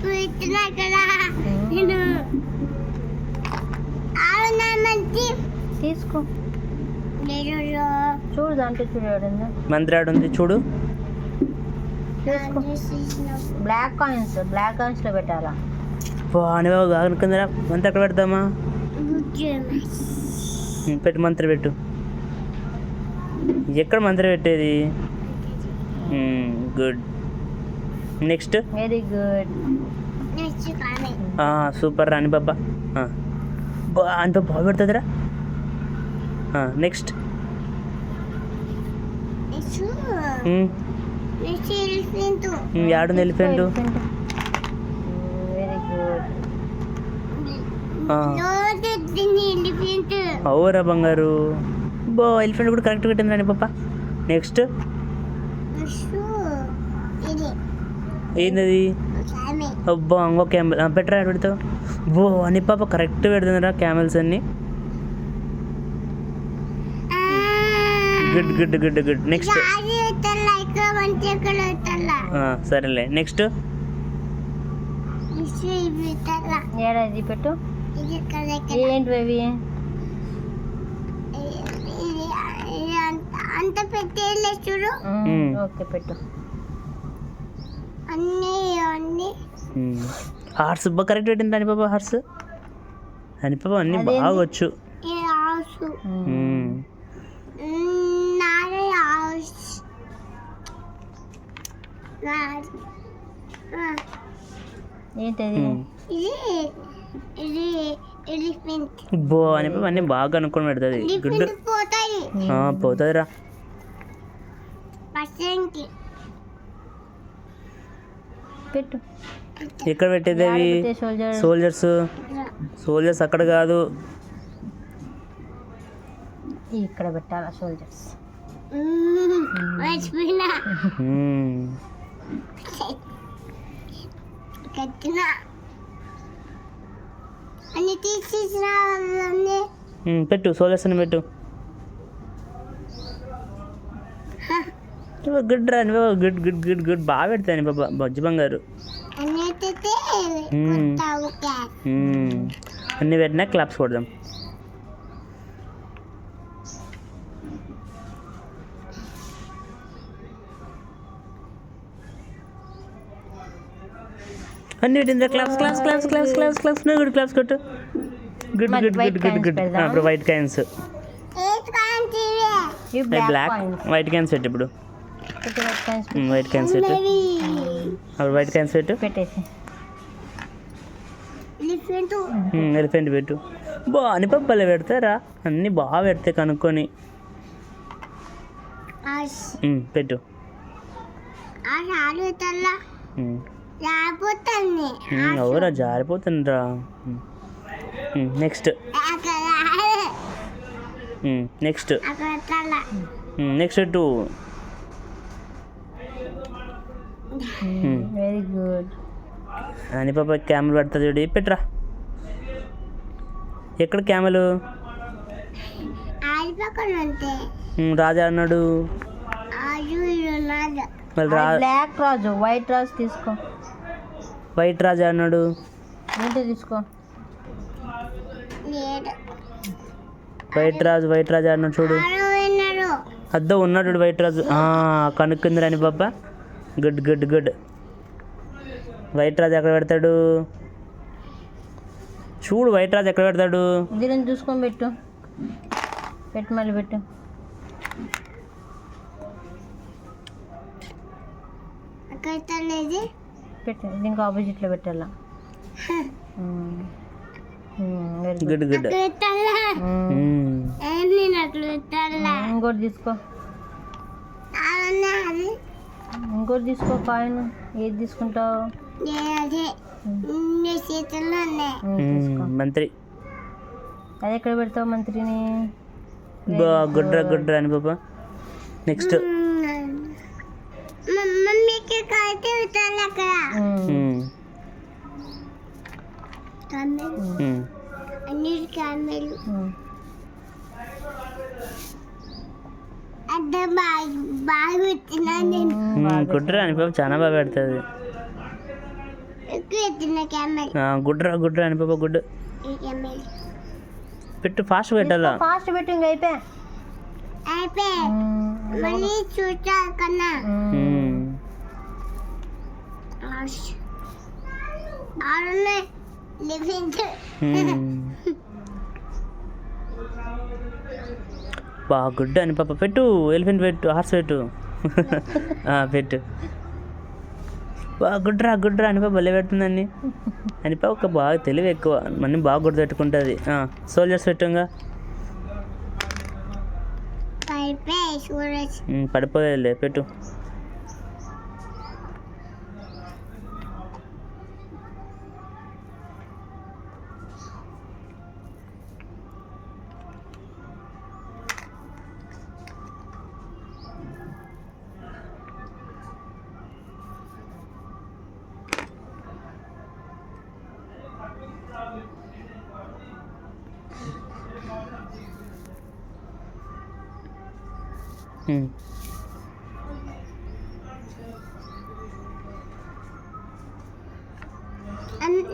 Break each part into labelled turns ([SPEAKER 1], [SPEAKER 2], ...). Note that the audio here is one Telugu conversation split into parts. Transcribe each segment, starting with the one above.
[SPEAKER 1] పెట్టినా కదా నేను అవునా మంచి
[SPEAKER 2] తీసుకో. చూడు దాంట్లో చూడు
[SPEAKER 3] మంత్రాడు ఉంది చూడు.
[SPEAKER 2] తీసుకో. బ్లాక్ కాయిన్స్ లో పెట్టాలా?
[SPEAKER 3] అనుభవ అనుకుందరా మంత్రి ఎక్కడ పెడతామా? పెట్టు మంత్రి పెట్టు. ఎక్కడ మంత్రి పెట్టేది? Good. Next.
[SPEAKER 2] Very good.
[SPEAKER 3] Super రాని బాబా. అంత బాగా పెడుతుందిరా. నెక్స్ట్. యాడుంది ఎలిఫెంట్?
[SPEAKER 2] Very good.
[SPEAKER 3] అవురా బంగారు. ఎలిఫెంట్ కూడా కరెక్ట్ పెట్టింది రాని పాప. నెక్స్ట్. ఏంది? అబ్బా ఇంకో క్యామెల్ పెట్టరా పెడతావు. అని పాప కరెక్ట్ పెడుతుందిరా క్యామెల్స్ అన్ని. Good good good good. Next. సరేలే. నెక్స్ట్.
[SPEAKER 2] ఏడాది పెట్టు. ఏంటి అవి?
[SPEAKER 1] అంత పెట్టేలే చూడు.
[SPEAKER 2] ఓకే పెట్టు.
[SPEAKER 1] అన్ని
[SPEAKER 3] హార్స్ కరెక్ట్ పెట్టింది అని పాప. హార్స్ అని పాప అన్ని బాగా వచ్చు.
[SPEAKER 2] ఏంటది?
[SPEAKER 3] అని పాప అన్ని బాగా అనుకుని పెడుతుంది. గుడ్. పోతుందిరా.
[SPEAKER 2] పెట్టు.
[SPEAKER 3] ఎక్కడ పెట్టేది అవి? సోల్జర్స్ అక్కడ కాదు,
[SPEAKER 2] ఇక్కడ పెట్టాలా? సోల్జర్స్
[SPEAKER 3] పెట్టు. సోల్జర్స్ అని పెట్టు. గుడ్ రా. Good good good good. బాగా పెడతాను బాబా బజ్జి బంగారు. అన్ని పెట్టినా క్లాప్స్ కొడదాం. అన్ని పెట్టిందా? Claps claps claps claps claps claps. Good claps కొట్టు. Good good good good good. ఇప్పుడు white coins. Black white coins పెట్టు. ఇప్పుడు వైట్ కాయిన్స్ పెట్టు. అప్పుడు వైట్ కాయిన్స్ పెట్టు.
[SPEAKER 2] పెట్టేసి
[SPEAKER 3] ఎలిఫెంట్ పెట్టు. అని పప్పలే పెడతారా? అన్నీ బాగా పెడతాయి కనుక్కొని. పెట్టు. అవురా జారిపోతుందిరా. నెక్స్ట్. నెక్స్ట్. నెక్స్ట్ పెట్టు.
[SPEAKER 2] Very good.
[SPEAKER 3] అని పాప క్యామెల్ పెడుతుంది చూడు. పెట్టరా. ఎక్కడ క్యామెలు? రాజా అన్నాడు.
[SPEAKER 2] బ్లాక్ రాజు. వైట్ రాజు తీసుకో.
[SPEAKER 3] వైట్ రాజా అన్నాడు.
[SPEAKER 2] ఏంటో తీసుకో.
[SPEAKER 3] వైట్ రాజా అన్నాడు చూడు. అద్దో ఉన్నాడు వైట్ రాజు. కనుక్కుంది రాని బాబా. Good good good. వైట్ రాజు ఎక్కడ పెడతాడు చూడు. వైట్ రాజు ఎక్కడ పెడతాడు?
[SPEAKER 2] దీనిని చూసుకొని పెట్టు. పెట్టు మళ్ళీ పెట్టు. పెట్టు. దీనికి ఆపోజిట్లో పెట్టాలా?
[SPEAKER 3] Good good.
[SPEAKER 2] ఇంకోటి తీసుకో. ఇంకోటి తీసుకో. కాయిన్ ఏది తీసుకుంటావు?
[SPEAKER 3] మంత్రి.
[SPEAKER 2] అది ఎక్కడ పెడతావు మంత్రిని?
[SPEAKER 3] గుడ్రా గుడ్రా అని బాబా. నెక్స్ట్. కుట్రా అని పాప చాలా బాగా పెడుతుంది.
[SPEAKER 1] ఎక్కువ ఎత్తున్న క్యామెల్
[SPEAKER 3] గుడ్రా గుడ్రా అని పాప గుడ్
[SPEAKER 1] ఈ క్యామెల్
[SPEAKER 3] పెట్టు ఫాస్ట్ పెట్టాలా
[SPEAKER 2] ఫాస్ట్ పెట్టు ఇంక అయిపోయా
[SPEAKER 1] అయిపోయి మళ్ళీ చూస్తా కన్నా ఆరునే లివింగ్
[SPEAKER 3] బాగా గుడ్ అని పాప పెట్టు ఎలిఫెంట్ పెట్టు హార్స్ పెట్టు పెట్టు బాగా గుడ్రా గుడ్రా అని పాప భలే పెడుతుందండి అని పాప ఒక బాగా తెలివి ఎక్కువ మన్ని బాగా గుర్తు పెట్టుకుంటుంది సోల్జర్స్ పెట్టుగా
[SPEAKER 1] అయిపోయి చూడొచ్చు
[SPEAKER 3] పడిపోయేలే పెట్టు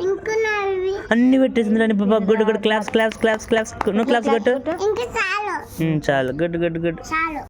[SPEAKER 1] ఇంకున్నవి
[SPEAKER 3] అన్ని పెట్టేసింది రాని బాబా good good claps claps claps claps నువ్వు క్లాప్స్ కొట్టు
[SPEAKER 1] ఇంకా చాలు
[SPEAKER 3] చాలు గుడ్ గుడ్ గుడ్
[SPEAKER 1] చాలు